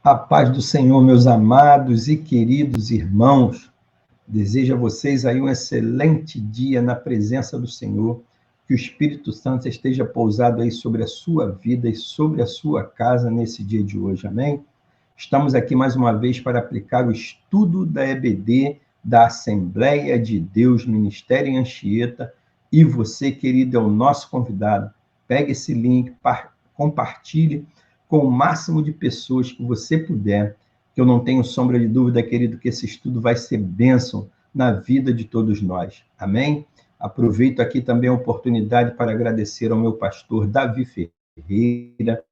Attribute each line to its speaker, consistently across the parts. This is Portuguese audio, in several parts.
Speaker 1: A paz do Senhor, meus amados e queridos irmãos. Desejo a vocês aí um excelente dia na presença do Senhor. Que o Espírito Santo esteja pousado aí sobre a sua vida e sobre a sua casa nesse dia de hoje. Amém? Estamos aqui mais uma vez para aplicar o estudo da EBD da Assembleia de Deus Ministério em Anchieta. E você, querido, é o nosso convidado. Pegue esse link, compartilhe com o máximo de pessoas que você puder, que eu não tenho sombra de dúvida, querido, que esse estudo vai ser bênção na vida de todos nós. Amém? Aproveito aqui também a oportunidade para agradecer ao meu pastor Davi Ferreira,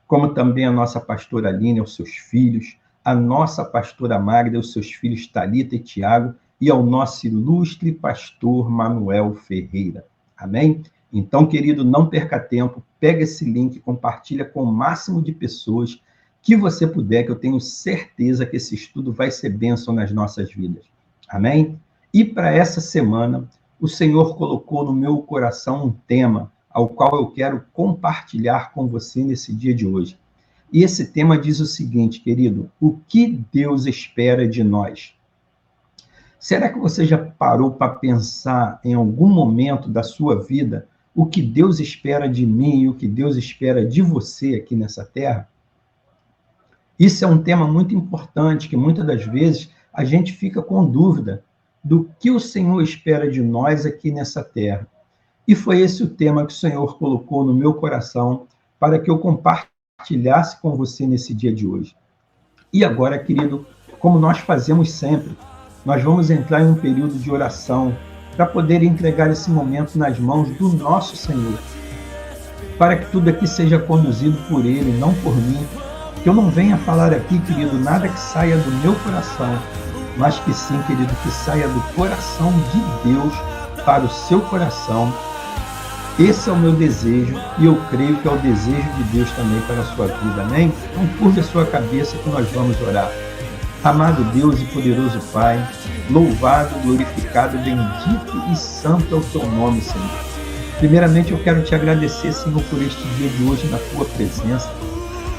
Speaker 1: como também a nossa pastora Aline, aos seus filhos, a nossa pastora Magda, aos seus filhos Thalita e Tiago, e ao nosso ilustre pastor Manuel Ferreira. Amém? Então, querido, não perca tempo, pega esse link, compartilha com o máximo de pessoas que você puder, que eu tenho certeza que esse estudo vai ser bênção nas nossas vidas. Amém? E para essa semana, o Senhor colocou no meu coração um tema ao qual eu quero compartilhar com você nesse dia de hoje. E esse tema diz o seguinte, querido: o que Deus espera de nós? Será que você já parou para pensar em algum momento da sua vida o que Deus espera de mim e o que Deus espera de você aqui nessa terra? Isso é um tema muito importante, que muitas das vezes a gente fica com dúvida do que o Senhor espera de nós aqui nessa terra. E foi esse o tema que o Senhor colocou no meu coração para que eu compartilhasse com você nesse dia de hoje. E agora, querido, como nós fazemos sempre, nós vamos entrar em um período de oração para poder entregar esse momento nas mãos do nosso Senhor, para que tudo aqui seja conduzido por Ele, não por mim, que eu não venha falar aqui, querido, nada que saia do meu coração, mas que sim, querido, que saia do coração de Deus para o seu coração. Esse é o meu desejo e eu creio que é o desejo de Deus também para a sua vida, amém? Então curva a sua cabeça que nós vamos orar. Amado Deus e poderoso Pai, louvado, glorificado, bendito e santo é o teu nome, Senhor. Primeiramente, eu quero te agradecer, Senhor, por este dia de hoje na tua presença.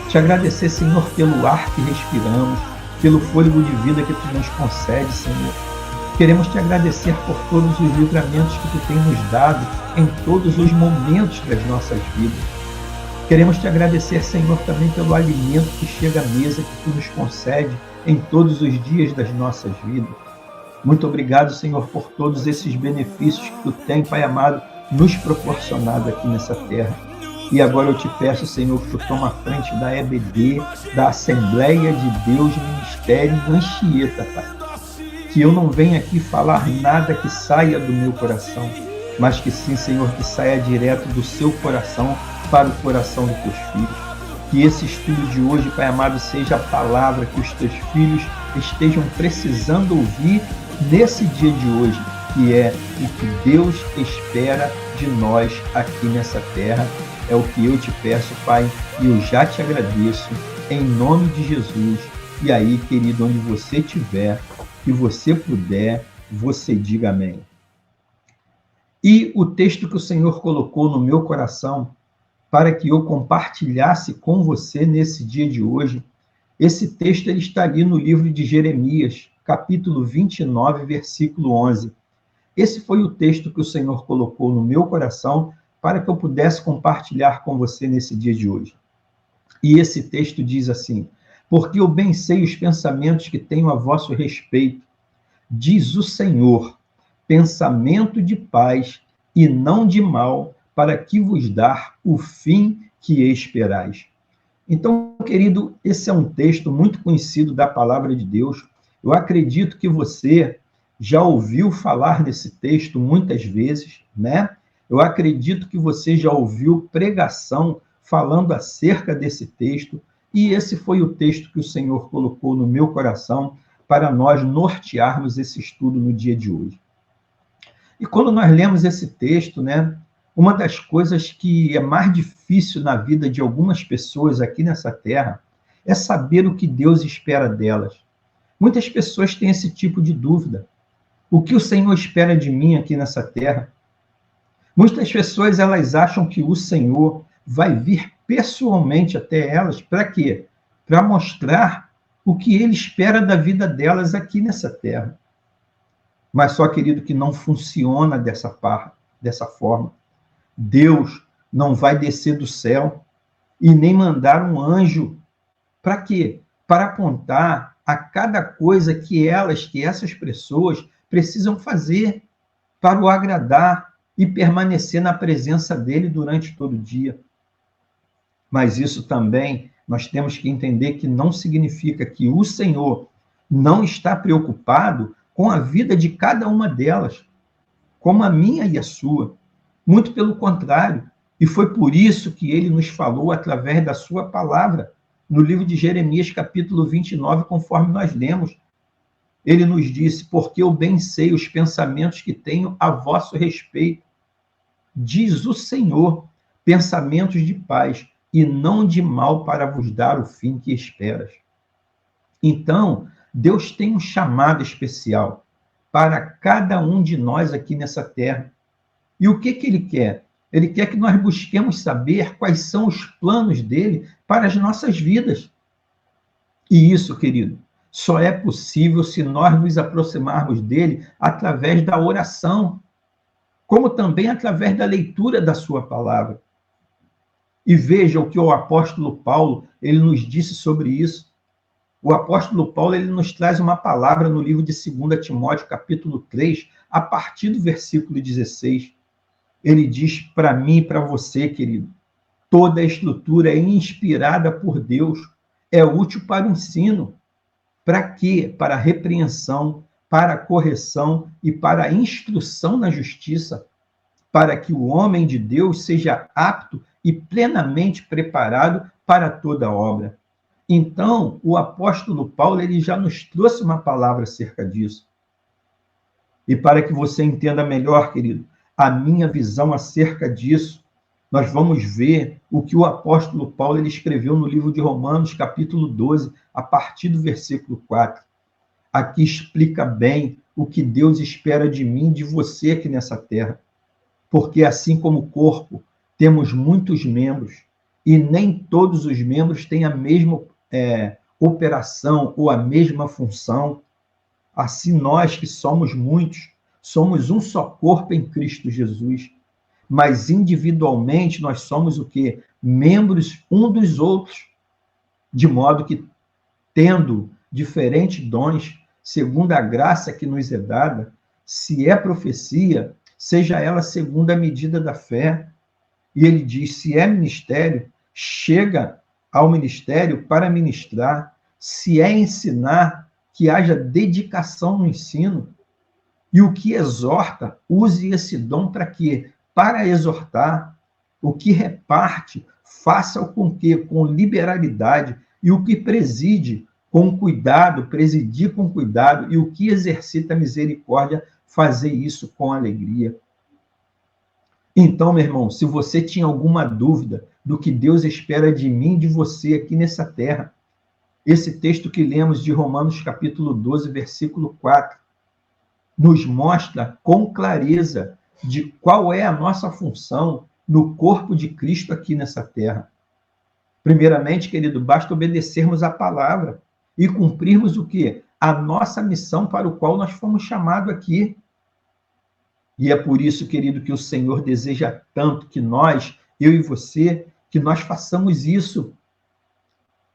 Speaker 1: Te agradecer, Senhor, pelo ar que respiramos, pelo fôlego de vida que tu nos concede, Senhor. Queremos te agradecer por todos os livramentos que tu tens nos dado em todos os momentos das nossas vidas. Queremos te agradecer, Senhor, também pelo alimento que chega à mesa que tu nos concede em todos os dias das nossas vidas. Muito obrigado, Senhor, por todos esses benefícios que tu tem, Pai amado, nos proporcionado aqui nessa terra. E agora eu te peço, Senhor, que tu toma a frente da EBD, da Assembleia de Deus Ministério em Anchieta, Pai. Que eu não venha aqui falar nada que saia do meu coração, mas que sim, Senhor, que saia direto do seu coração para o coração dos teus filhos. Que esse estudo de hoje, Pai amado, seja a palavra que os teus filhos estejam precisando ouvir nesse dia de hoje, que é o que Deus espera de nós aqui nessa terra. É o que eu te peço, Pai, e eu já te agradeço, em nome de Jesus. E aí, querido, onde você estiver, que você puder, você diga amém. E o texto que o Senhor colocou no meu coração para que eu compartilhasse com você nesse dia de hoje, esse texto ele está ali no livro de Jeremias, capítulo 29, versículo 11. Esse foi o texto que o Senhor colocou no meu coração para que eu pudesse compartilhar com você nesse dia de hoje. E esse texto diz assim: porque eu bem sei os pensamentos que tenho a vosso respeito, diz o Senhor, pensamento de paz e não de mal, para que vos dar o fim que esperais. Então, querido, esse é um texto muito conhecido da palavra de Deus. Eu acredito que você já ouviu falar nesse texto muitas vezes, né? Eu acredito que você já ouviu pregação falando acerca desse texto, e esse foi o texto que o Senhor colocou no meu coração para nós nortearmos esse estudo no dia de hoje. E quando nós lemos esse texto, né, uma das coisas que é mais difícil na vida de algumas pessoas aqui nessa terra é saber o que Deus espera delas. Muitas pessoas têm esse tipo de dúvida. O que o Senhor espera de mim aqui nessa terra? Muitas pessoas, elas acham que o Senhor vai vir pessoalmente até elas. Para quê? para mostrar o que ele espera da vida delas aqui nessa terra. Mas só, querido, que não funciona dessa forma. Deus não vai descer do céu e nem mandar um anjo. Para quê? Para apontar a cada coisa que essas pessoas precisam fazer para o agradar e permanecer na presença dele durante todo o dia. Mas isso também nós temos que entender que não significa que o Senhor não está preocupado com a vida de cada uma delas, como a minha e a sua. Muito pelo contrário. E foi por isso que ele nos falou através da sua palavra, no livro de Jeremias, capítulo 29, conforme nós lemos. Ele nos disse, porque eu bem sei os pensamentos que tenho a vosso respeito. Diz o Senhor, pensamentos de paz e não de mal, para vos dar o fim que esperas. Então, Deus tem um chamado especial para cada um de nós aqui nessa terra. E o que ele quer? Ele quer que nós busquemos saber quais são os planos dele para as nossas vidas. E isso, querido, só é possível se nós nos aproximarmos dele através da oração, como também através da leitura da sua palavra. E veja o que o apóstolo Paulo, ele nos disse sobre isso. O apóstolo Paulo, ele nos traz uma palavra no livro de 2 Timóteo, capítulo 3, a partir do versículo 16. Ele diz para mim e para você, querido, toda a escritura é inspirada por Deus, é útil para o ensino. Para quê? Para a repreensão, para a correção e para a instrução na justiça, para que o homem de Deus seja apto e plenamente preparado para toda obra. Então, o apóstolo Paulo, ele já nos trouxe uma palavra acerca disso. E para que você entenda melhor, querido, a minha visão acerca disso, nós vamos ver o que o apóstolo Paulo ele escreveu no livro de Romanos, capítulo 12, a partir do versículo 4. Aqui explica bem o que Deus espera de mim e de você aqui nessa terra. Porque assim como o corpo, temos muitos membros, e nem todos os membros têm a mesma operação ou a mesma função. Assim nós, que somos muitos, somos um só corpo em Cristo Jesus. Mas individualmente nós somos o quê? Membros um dos outros. De modo que, tendo diferentes dons, segundo a graça que nos é dada, se é profecia, seja ela segundo a medida da fé. E ele diz, se é ministério, chega ao ministério para ministrar. Se é ensinar, que haja dedicação no ensino. E o que exorta, use esse dom para quê? Para exortar. O que reparte, faça-o com quê? Com liberalidade. E o que preside, com cuidado, presidir com cuidado. E o que exercita misericórdia, fazer isso com alegria. Então, meu irmão, se você tinha alguma dúvida do que Deus espera de mim e de você aqui nessa terra, esse texto que lemos de Romanos capítulo 12, versículo 4, nos mostra com clareza de qual é a nossa função no corpo de Cristo aqui nessa terra. Primeiramente, querido, basta obedecermos a palavra e cumprirmos o quê? A nossa missão para o qual nós fomos chamados aqui. E é por isso, querido, que o Senhor deseja tanto que nós, eu e você, que nós façamos isso.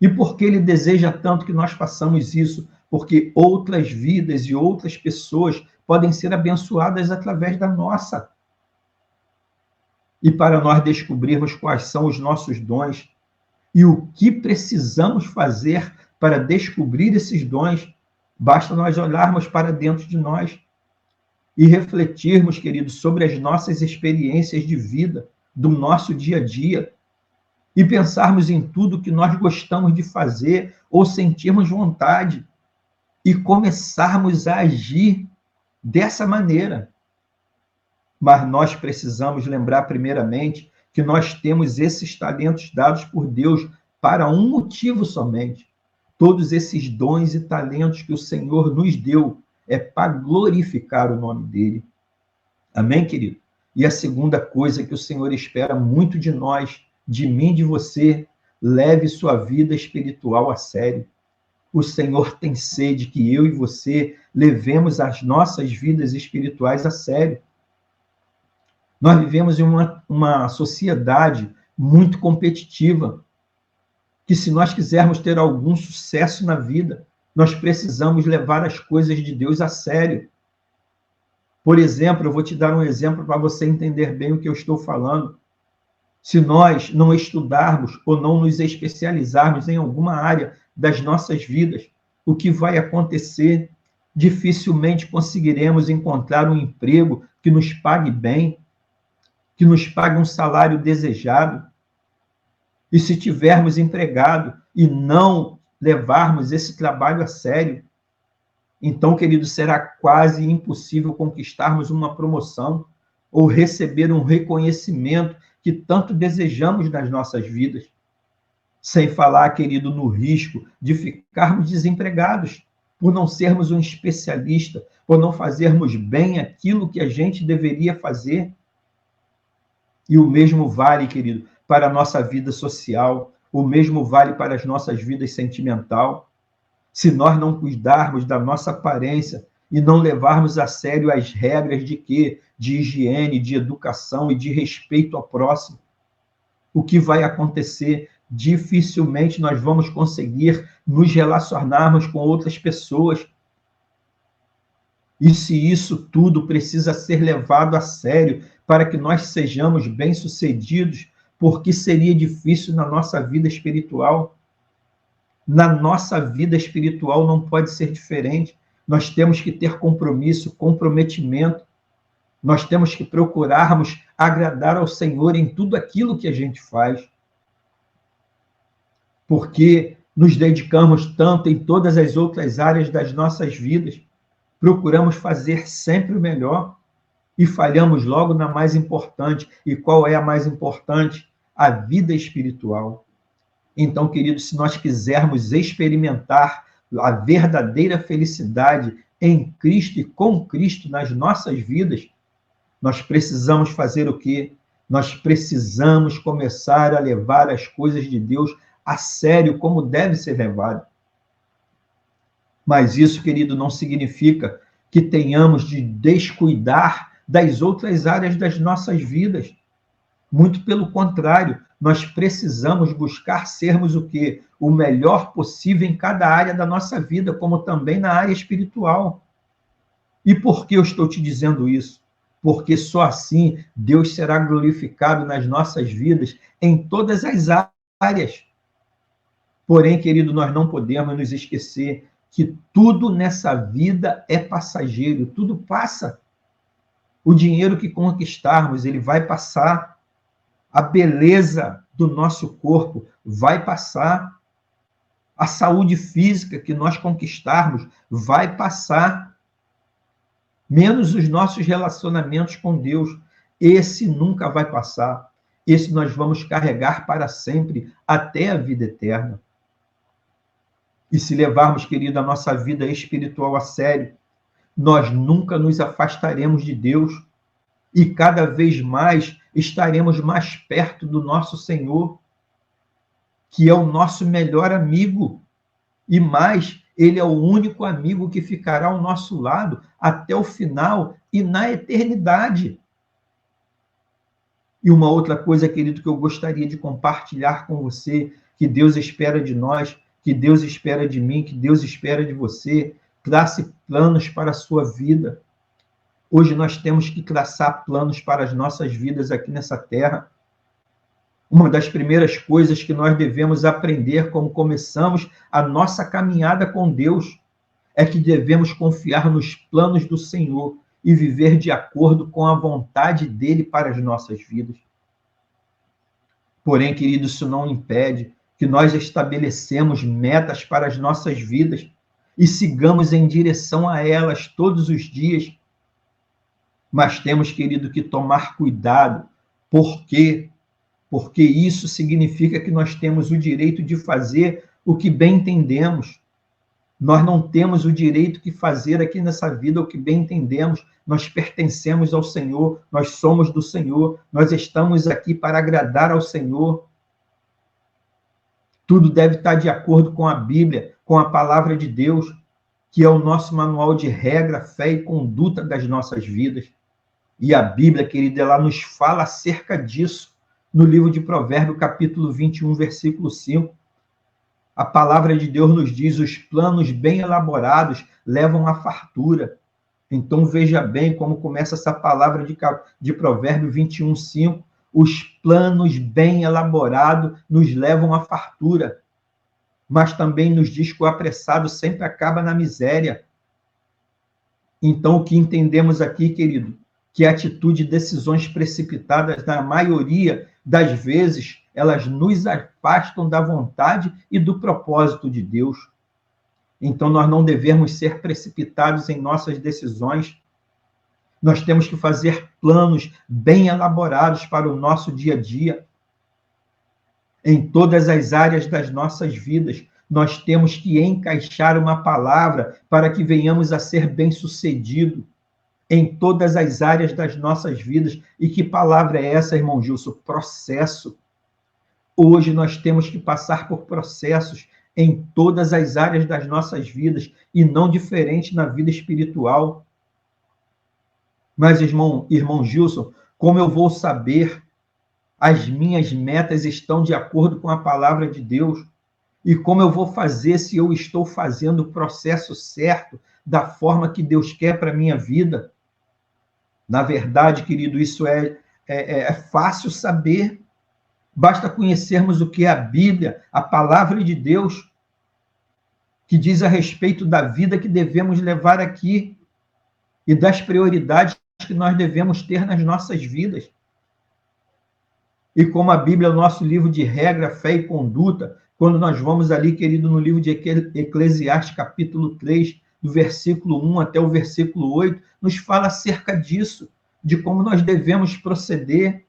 Speaker 1: E por que ele deseja tanto que nós façamos isso? Porque outras vidas e outras pessoas podem ser abençoadas através da nossa. E para nós descobrirmos quais são os nossos dons e o que precisamos fazer para descobrir esses dons, basta nós olharmos para dentro de nós e refletirmos, queridos, sobre as nossas experiências de vida, do nosso dia a dia, e pensarmos em tudo que nós gostamos de fazer ou sentirmos vontade, e começarmos a agir dessa maneira. Mas nós precisamos lembrar, primeiramente, que nós temos esses talentos dados por Deus para um motivo somente. Todos esses dons e talentos que o Senhor nos deu é para glorificar o nome dele. Amém, querido? E a segunda coisa que o Senhor espera muito de nós, de mim, de você, leve sua vida espiritual a sério. O Senhor tem sede que eu e você levemos as nossas vidas espirituais a sério. Nós vivemos em uma sociedade muito competitiva, que se nós quisermos ter algum sucesso na vida, nós precisamos levar as coisas de Deus a sério. Por exemplo, eu vou te dar um exemplo para você entender bem o que eu estou falando. Se nós não estudarmos ou não nos especializarmos em alguma área das nossas vidas, o que vai acontecer? Dificilmente conseguiremos encontrar um emprego que nos pague bem, que nos pague um salário desejado. E se tivermos empregado e não levarmos esse trabalho a sério, então, querido, será quase impossível conquistarmos uma promoção ou receber um reconhecimento que tanto desejamos nas nossas vidas. Sem falar, querido, no risco de ficarmos desempregados por não sermos um especialista, por não fazermos bem aquilo que a gente deveria fazer. E o mesmo vale, querido, para a nossa vida social, o mesmo vale para as nossas vidas sentimental. Se nós não cuidarmos da nossa aparência e não levarmos a sério as regras de quê? De higiene, de educação e de respeito ao próximo, o que vai acontecer? Dificilmente nós vamos conseguir nos relacionarmos com outras pessoas. E se isso tudo precisa ser levado a sério para que nós sejamos bem-sucedidos, porque seria difícil na nossa vida espiritual? Na nossa vida espiritual não pode ser diferente. Nós temos que ter compromisso, comprometimento. Nós temos que procurarmos agradar ao Senhor em tudo aquilo que a gente faz. Porque nos dedicamos tanto em todas as outras áreas das nossas vidas. Procuramos fazer sempre o melhor e falhamos logo na mais importante. E qual é a mais importante? A vida espiritual. Então, querido, se nós quisermos experimentar a verdadeira felicidade em Cristo e com Cristo nas nossas vidas, nós precisamos fazer o quê? Nós precisamos começar a levar as coisas de Deus a sério, como deve ser levado. Mas isso, querido, não significa que tenhamos de descuidar das outras áreas das nossas vidas. Muito pelo contrário, nós precisamos buscar sermos o quê? O melhor possível em cada área da nossa vida, como também na área espiritual. E por que eu estou te dizendo isso? Porque só assim Deus será glorificado nas nossas vidas em todas as áreas. Porém, querido, nós não podemos nos esquecer que tudo nessa vida é passageiro, tudo passa. O dinheiro que conquistarmos, ele vai passar. A beleza do nosso corpo vai passar. A saúde física que nós conquistarmos vai passar. Menos os nossos relacionamentos com Deus. Esse nunca vai passar. Esse nós vamos carregar para sempre, até a vida eterna. E se levarmos, querido, a nossa vida espiritual a sério, nós nunca nos afastaremos de Deus e cada vez mais estaremos mais perto do nosso Senhor, que é o nosso melhor amigo. E mais, Ele é o único amigo que ficará ao nosso lado até o final e na eternidade. E uma outra coisa, querido, que eu gostaria de compartilhar com você, que Deus espera de nós, que Deus espera de mim, que Deus espera de você, trace planos para a sua vida. Hoje nós temos que traçar planos para as nossas vidas aqui nessa terra. Uma das primeiras coisas que nós devemos aprender como começamos a nossa caminhada com Deus é que devemos confiar nos planos do Senhor e viver de acordo com a vontade dele para as nossas vidas. Porém, querido, isso não impede que nós estabelecemos metas para as nossas vidas e sigamos em direção a elas todos os dias. Mas temos, querido, que tomar cuidado. Por quê? Porque isso significa que nós temos o direito de fazer o que bem entendemos. Nós não temos o direito de fazer aqui nessa vida o que bem entendemos. Nós pertencemos ao Senhor, nós somos do Senhor, nós estamos aqui para agradar ao Senhor. Tudo deve estar de acordo com a Bíblia, com a palavra de Deus, que é o nosso manual de regra, fé e conduta das nossas vidas. E a Bíblia, querida, ela nos fala acerca disso no livro de Provérbios, capítulo 21, versículo 5. A palavra de Deus nos diz: os planos bem elaborados levam à fartura. Então veja bem como começa essa palavra de Provérbios 21, 5. Os planos bem elaborados nos levam à fartura, mas também nos diz que o apressado sempre acaba na miséria. Então, o que entendemos aqui, querido, que a atitude e decisões precipitadas, na maioria das vezes, elas nos afastam da vontade e do propósito de Deus. Então, nós não devemos ser precipitados em nossas decisões. Nós temos que fazer planos bem elaborados para o nosso dia a dia. Em todas as áreas das nossas vidas, nós temos que encaixar uma palavra para que venhamos a ser bem-sucedidos em todas as áreas das nossas vidas. E que palavra é essa, irmão Gilson? Processo. Hoje nós temos que passar por processos em todas as áreas das nossas vidas, e não diferente na vida espiritual. Mas, irmão Gilson, como eu vou saber as minhas metas estão de acordo com a palavra de Deus? E como eu vou fazer se eu estou fazendo o processo certo, da forma que Deus quer para a minha vida? Na verdade, querido, isso é fácil saber. Basta conhecermos o que é a Bíblia, a palavra de Deus, que diz a respeito da vida que devemos levar aqui e das prioridades que nós devemos ter nas nossas vidas. E como a Bíblia é o nosso livro de regra, fé e conduta, quando nós vamos ali, querido, no livro de Eclesiastes, capítulo 3, do versículo 1 até o versículo 8, nos fala acerca disso, de como nós devemos proceder.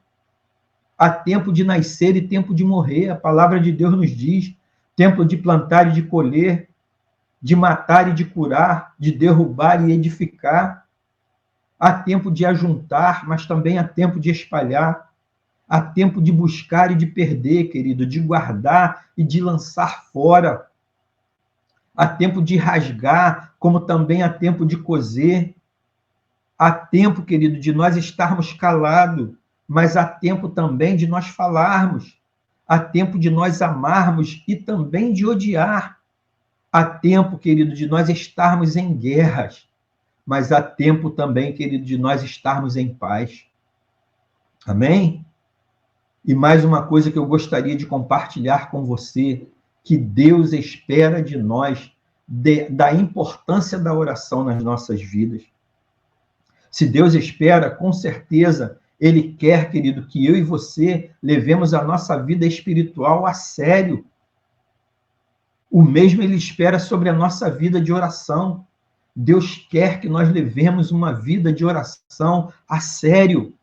Speaker 1: Há tempo de nascer e tempo de morrer, a palavra de Deus nos diz, tempo de plantar e de colher, de matar e de curar, de derrubar e edificar. Há tempo de ajuntar, mas também há tempo de espalhar. Há tempo de buscar e de perder, querido, de guardar e de lançar fora. Há tempo de rasgar, como também há tempo de coser. Há tempo, querido, de nós estarmos calados, mas há tempo também de nós falarmos. Há tempo de nós amarmos e também de odiar. Há tempo, querido, de nós estarmos em guerras, mas há tempo também, querido, de nós estarmos em paz. Amém? E mais uma coisa que eu gostaria de compartilhar com você, que Deus espera de nós, da importância da oração nas nossas vidas. Se Deus espera, com certeza, Ele quer, querido, que eu e você levemos a nossa vida espiritual a sério. O mesmo Ele espera sobre a nossa vida de oração. Deus quer que nós levemos uma vida de oração a sério.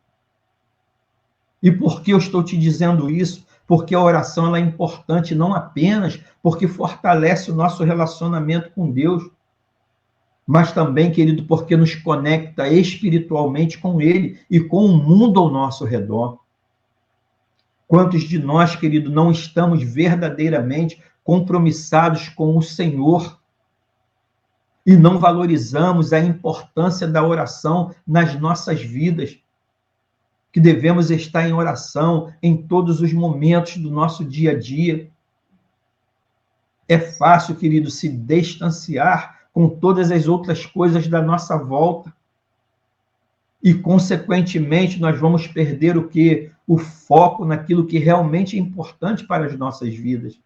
Speaker 1: E por que eu estou te dizendo isso? Porque a oração ela é importante não apenas porque fortalece o nosso relacionamento com Deus, mas também, querido, porque nos conecta espiritualmente com Ele e com o mundo ao nosso redor. Quantos de nós, querido, não estamos verdadeiramente compromissados com o Senhor e não valorizamos a importância da oração nas nossas vidas? Que devemos estar em oração em todos os momentos do nosso dia a dia. É fácil, querido, se distanciar com todas as outras coisas da nossa volta. E, consequentemente, nós vamos perder o quê? O foco naquilo que realmente é importante para as nossas vidas.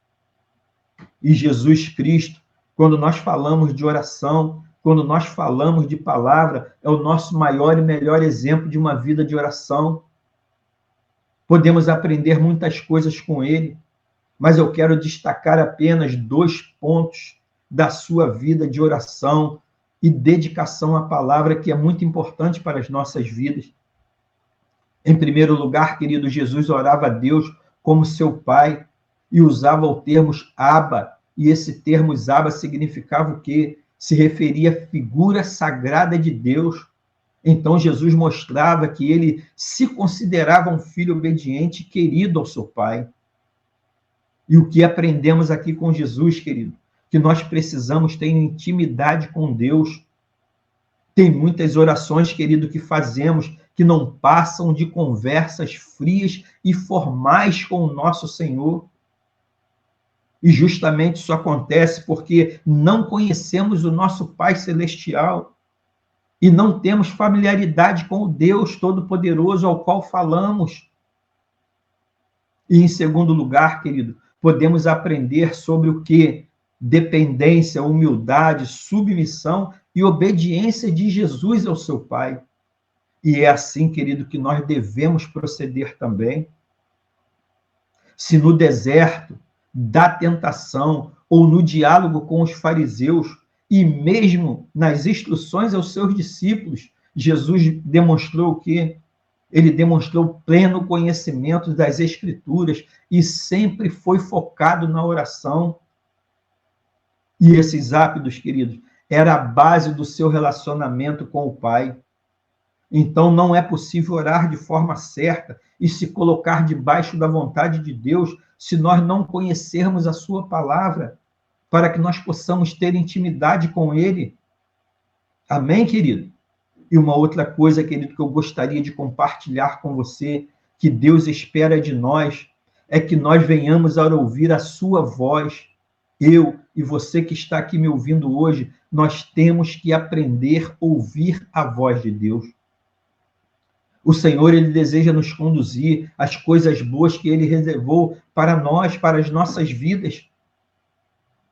Speaker 1: E Jesus Cristo, quando nós falamos de oração, quando nós falamos de palavra, é o nosso maior e melhor exemplo de uma vida de oração. Podemos aprender muitas coisas com ele, mas eu quero destacar apenas 2 pontos da sua vida de oração e dedicação à palavra, que é muito importante para as nossas vidas. Em primeiro lugar, querido, Jesus orava a Deus como seu Pai e usava o termo Abba, e esse termo Abba significava o quê? Se referia à figura sagrada de Deus. Então, Jesus mostrava que ele se considerava um filho obediente e querido ao seu Pai. E o que aprendemos aqui com Jesus, querido? Que nós precisamos ter intimidade com Deus. Tem muitas orações, querido, que fazemos que não passam de conversas frias e formais com o nosso Senhor. E justamente isso acontece porque não conhecemos o nosso Pai Celestial e não temos familiaridade com o Deus Todo-Poderoso ao qual falamos. E, em segundo lugar, querido, podemos aprender sobre o que? Dependência, humildade, submissão e obediência de Jesus ao seu Pai. E é assim, querido, que nós devemos proceder também. Se no deserto da tentação ou no diálogo com os fariseus e mesmo nas instruções aos seus discípulos, Jesus demonstrou o quê? Ele demonstrou pleno conhecimento das Escrituras e sempre foi focado na oração. E esses hábitos, queridos, era a base do seu relacionamento com o Pai. Então, não é possível orar de forma certa e se colocar debaixo da vontade de Deus se nós não conhecermos a sua palavra, para que nós possamos ter intimidade com Ele. Amém, querido? E uma outra coisa, querido, que eu gostaria de compartilhar com você, que Deus espera de nós, é que nós venhamos a ouvir a sua voz. Eu e você que está aqui me ouvindo hoje, nós temos que aprender a ouvir a voz de Deus. O Senhor, Ele deseja nos conduzir às coisas boas que Ele reservou para nós, para as nossas vidas.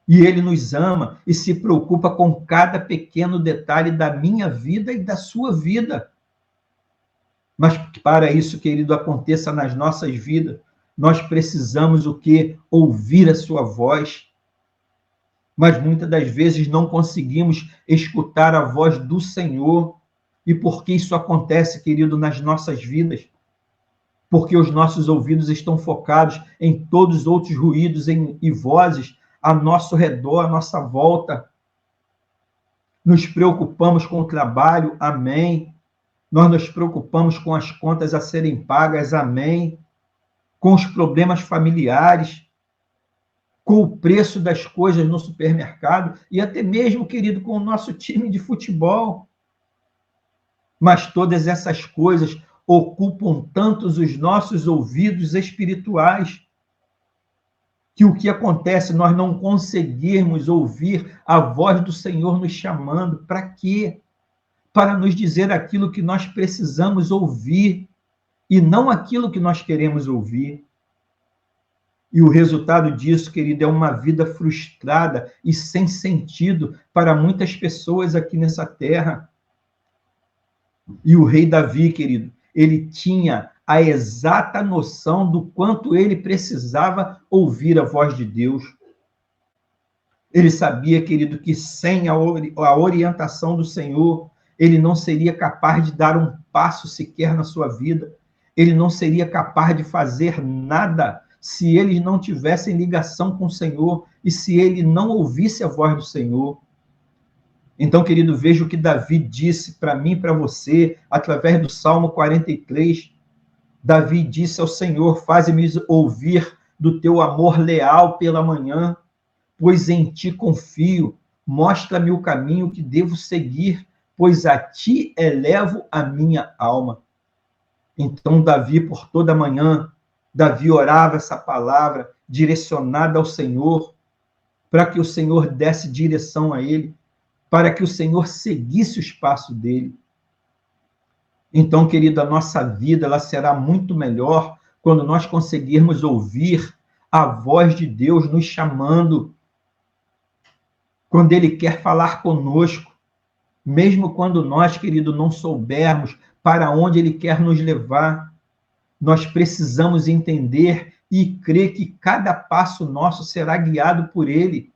Speaker 1: E Ele nos ama e se preocupa com cada pequeno detalhe da minha vida e da sua vida. Mas para isso, querido, aconteça nas nossas vidas, nós precisamos o quê? Ouvir a sua voz. Mas muitas das vezes não conseguimos escutar a voz do Senhor. E por que isso acontece, querido, nas nossas vidas? Porque os nossos ouvidos estão focados em todos os outros ruídos e vozes a nosso redor, à nossa volta. Nos preocupamos com o trabalho, amém. Nós nos preocupamos com as contas a serem pagas, amém. Com os problemas familiares, com o preço das coisas no supermercado e até mesmo, querido, com o nosso time de futebol. Mas todas essas coisas ocupam tantos os nossos ouvidos espirituais que o que acontece, nós não conseguirmos ouvir a voz do Senhor nos chamando. Para quê? Para nos dizer aquilo que nós precisamos ouvir e não aquilo que nós queremos ouvir. E o resultado disso, querido, é uma vida frustrada e sem sentido para muitas pessoas aqui nessa terra. E o rei Davi, querido, ele tinha a exata noção do quanto ele precisava ouvir a voz de Deus. Ele sabia, querido, que sem a orientação do Senhor, ele não seria capaz de dar um passo sequer na sua vida. Ele não seria capaz de fazer nada se eles não tivessem ligação com o Senhor e se ele não ouvisse a voz do Senhor. Então, querido, veja o que Davi disse para mim e para você, através do Salmo 43. Davi disse ao Senhor: faze-me ouvir do teu amor leal pela manhã, pois em ti confio. Mostra-me o caminho que devo seguir, pois a ti elevo a minha alma. Então, Davi, por toda a manhã, Davi orava essa palavra direcionada ao Senhor, para que o Senhor desse direção a ele, para que o Senhor seguisse os passos dele. Então, querido, a nossa vida ela será muito melhor quando nós conseguirmos ouvir a voz de Deus nos chamando, quando Ele quer falar conosco, mesmo quando nós, querido, não soubermos para onde Ele quer nos levar. Nós precisamos entender e crer que cada passo nosso será guiado por Ele.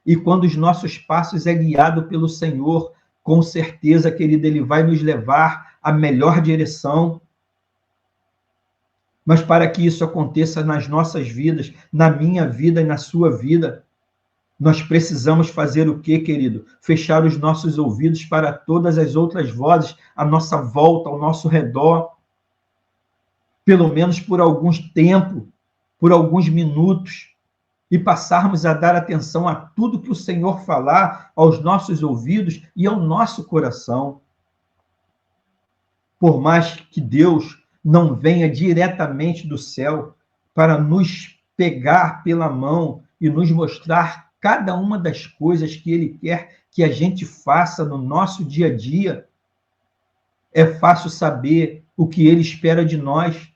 Speaker 1: E quando os nossos passos é guiado pelo Senhor, com certeza, querido, Ele vai nos levar à melhor direção. Mas para que isso aconteça nas nossas vidas, na minha vida e na sua vida, nós precisamos fazer o quê, querido? Fechar os nossos ouvidos para todas as outras vozes à nossa volta, ao nosso redor, pelo menos por algum tempo, por alguns minutos. e passarmos a dar atenção a tudo que o Senhor falar aos nossos ouvidos e ao nosso coração. Por mais que Deus não venha diretamente do céu para nos pegar pela mão e nos mostrar cada uma das coisas que Ele quer que a gente faça no nosso dia a dia, é fácil saber o que Ele espera de nós.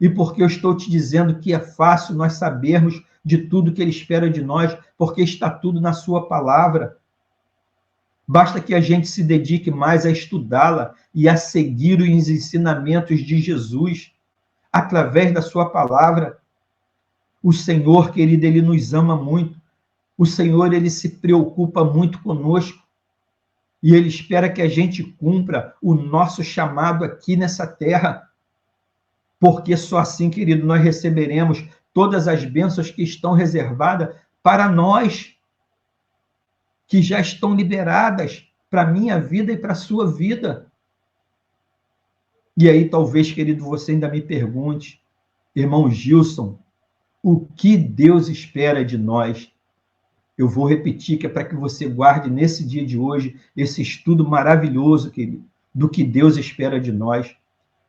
Speaker 1: E porque eu estou te dizendo que é fácil nós sabermos de tudo que Ele espera de nós, porque está tudo na sua palavra. Basta que a gente se dedique mais a estudá-la e a seguir os ensinamentos de Jesus através da sua palavra. O Senhor, querido, Ele nos ama muito. O Senhor, Ele se preocupa muito conosco. E Ele espera que a gente cumpra o nosso chamado aqui nessa terra. Porque só assim, querido, nós receberemos todas as bênçãos que estão reservadas para nós, que já estão liberadas para a minha vida e para a sua vida. E aí, talvez, querido, você ainda me pergunte, irmão Gilson, o que Deus espera de nós? Eu vou repetir, que é para que você guarde nesse dia de hoje esse estudo maravilhoso, querido, do que Deus espera de nós.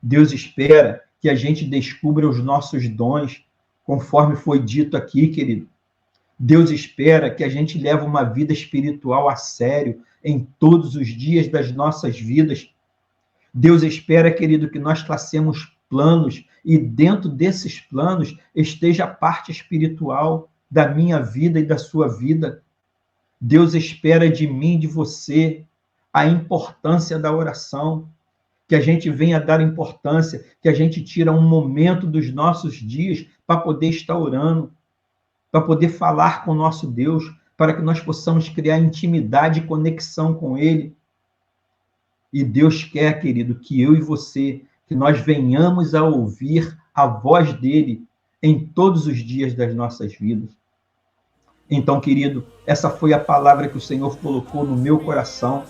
Speaker 1: Deus espera que a gente descubra os nossos dons, conforme foi dito aqui, querido. Deus espera que a gente leve uma vida espiritual a sério em todos os dias das nossas vidas. Deus espera, querido, que nós tracemos planos e dentro desses planos esteja a parte espiritual da minha vida e da sua vida. Deus espera de mim, de você, a importância da oração, que a gente venha dar importância, que a gente tira um momento dos nossos dias para poder estar orando, para poder falar com o nosso Deus, para que nós possamos criar intimidade e conexão com Ele. E Deus quer, querido, que eu e você, que nós venhamos a ouvir a voz dEle em todos os dias das nossas vidas. Então, querido, essa foi a palavra que o Senhor colocou no meu coração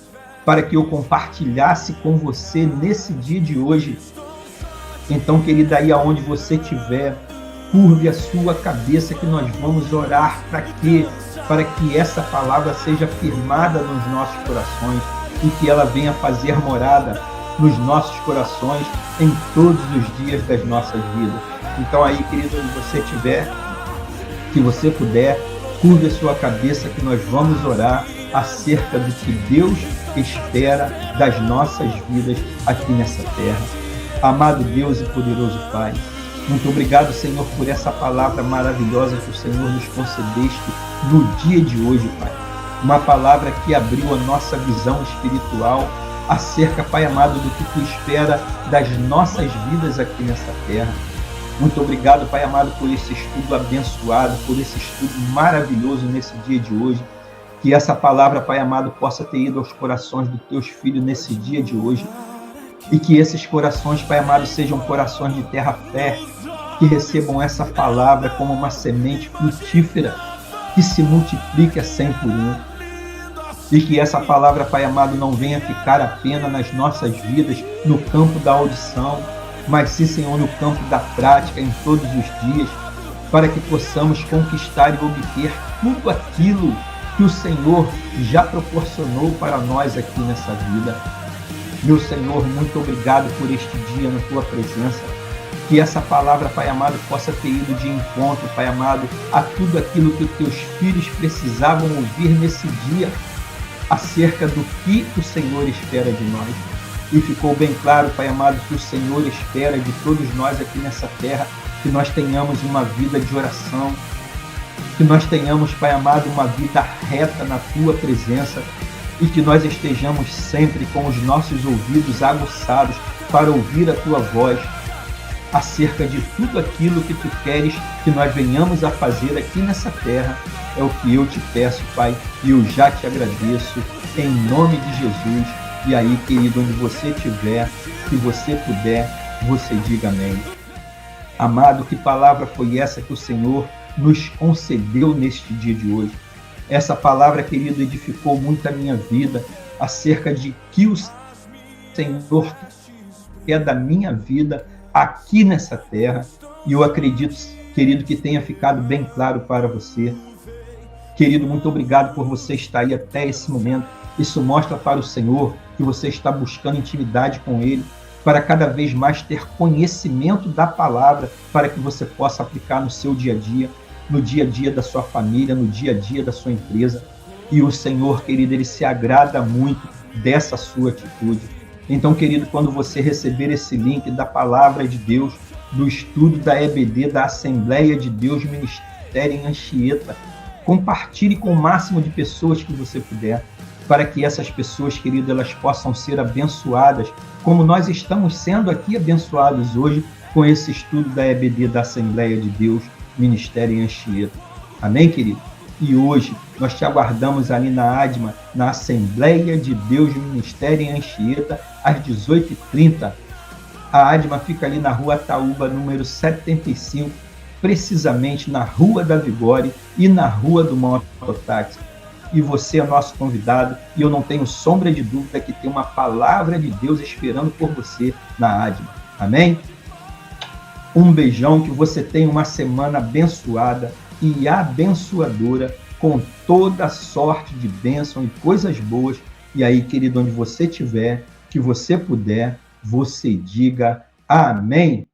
Speaker 1: para que eu compartilhasse com você nesse dia de hoje. Então, querida, aí aonde você estiver, curve a sua cabeça que nós vamos orar. Para quê? Para que essa palavra seja firmada nos nossos corações e que ela venha fazer morada nos nossos corações em todos os dias das nossas vidas. Então aí, querido, onde você estiver, que você puder, curve a sua cabeça que nós vamos orar acerca do que Deus espera das nossas vidas aqui nessa terra. Amado Deus e poderoso Pai, muito obrigado, Senhor, por essa palavra maravilhosa que o Senhor nos concedeste no dia de hoje, Pai. Uma palavra que abriu a nossa visão espiritual acerca, Pai amado, do que Tu espera das nossas vidas aqui nessa terra. Muito obrigado, Pai amado, por esse estudo abençoado, por esse estudo maravilhoso nesse dia de hoje. Que essa palavra, Pai amado, possa ter ido aos corações dos Teus filhos nesse dia de hoje. E que esses corações, Pai amado, sejam corações de terra fértil, que recebam essa palavra como uma semente frutífera, que se multiplique a 100 por 1. E que essa palavra, Pai amado, não venha ficar apenas nas nossas vidas, no campo da audição, mas sim, Senhor, no campo da prática, em todos os dias, para que possamos conquistar e obter tudo aquilo que o Senhor já proporcionou para nós aqui nessa vida. Meu Senhor, muito obrigado por este dia na Tua presença. Que essa palavra, Pai amado, possa ter ido de encontro, Pai amado, a tudo aquilo que os Teus filhos precisavam ouvir nesse dia, acerca do que o Senhor espera de nós. E ficou bem claro, Pai amado, que o Senhor espera de todos nós aqui nessa terra, que nós tenhamos uma vida de oração, que nós tenhamos, Pai amado, uma vida reta na Tua presença e que nós estejamos sempre com os nossos ouvidos aguçados para ouvir a Tua voz acerca de tudo aquilo que Tu queres que nós venhamos a fazer aqui nessa terra. É o que eu te peço, Pai, e eu já te agradeço, em nome de Jesus. E aí, querido, onde você estiver, se você puder, você diga amém. Amado, que palavra foi essa que o Senhor nos concedeu neste dia de hoje? Essa palavra, querido, edificou muito a minha vida, acerca de que o Senhor é da minha vida aqui nessa terra. E eu acredito Querido, que tenha ficado bem claro para você. Querido, muito obrigado por você estar aí até esse momento. Isso mostra para o Senhor que você está buscando intimidade com Ele, para cada vez mais ter conhecimento da palavra, para que você possa aplicar no seu dia a dia, no dia a dia da sua família, no dia a dia da sua empresa. E o Senhor, querido, Ele se agrada muito dessa sua atitude. Então, querido, quando você receber esse link da palavra de Deus, do estudo da EBD, da Assembleia de Deus Ministério em Anchieta, compartilhe com o máximo de pessoas que você puder, para que essas pessoas, querido, elas possam ser abençoadas, como nós estamos sendo aqui abençoados hoje com esse estudo da EBD, da Assembleia de Deus Ministério em Anchieta. Amém, querido? E hoje nós te aguardamos ali na ADMA, na Assembleia de Deus Ministério em Anchieta, às 18h30. A ADMA fica ali na Rua Ataúba, número 75, precisamente na Rua da Vigore e na Rua do Mototáxi. E você é nosso convidado, e eu não tenho sombra de dúvida que tem uma palavra de Deus esperando por você na ADMA. Amém? Um beijão, que você tenha uma semana abençoada e abençoadora, com toda sorte de bênção e coisas boas. E aí, querido, onde você estiver, que você puder, você diga amém.